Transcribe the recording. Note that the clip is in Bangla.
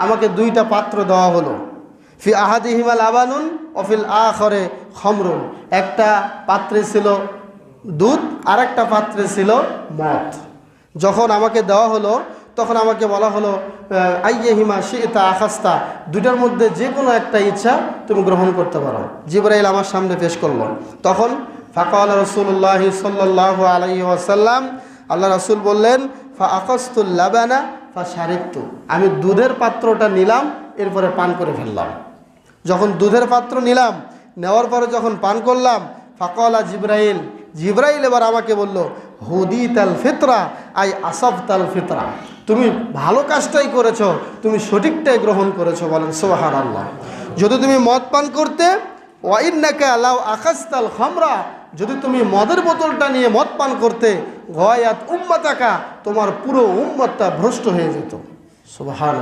আমাকে দুইটা পাত্র দেওয়া হলো। ফি আহাদিহিমা লাবানুন অফিল আখরে খমরুন, একটা পাত্রে ছিল দুধ আর একটা পাত্রে ছিল মদ। যখন আমাকে দেওয়া হলো তখন আমাকে বলা হলো আইয়িহিমা শি'তা আখাস্তা, দুইটার মধ্যে যে কোনো একটা ইচ্ছা তুমি গ্রহণ করতে পারো। জিবরাইল আমার সামনে পেশ করলো। তখন ফাকাল রাসূলুল্লাহ সাল্লাল্লাহু আলাইহি ওয়াসাল্লাম, আল্লাহ রাসূল বললেন ফা আকাসতুল লাবানা ফা শারিবতু, আমি দুধের পাত্রটা নিলাম, এরপরে পান করে ফেললাম। যখন দুধের পাত্র নিলাম, নেওয়ার পরে যখন পান করলাম, ফাকালা জিবরাইল, জিবরাইল এবার আমাকে বলল হুদিতাল ফিতরা আই আসাবতাল ফিতরা, তুমি ভালো কাজটাই করেছো, তুমি সঠিকটাই গ্রহণ করেছো। বলেন সুবহানাল্লাহ। যদি তুমি মদ পান করতে, ওয়া ইন্নাকা লাউ আখাসতাল খামরা, যদি তুমি মদের বোতলটা নিয়ে মদ পান করতে, গয়াত উম্মাতাকা, তোমার পুরো উম্মতটা ভ্রষ্ট হয়ে যেত। সুবহানাল্লাহ।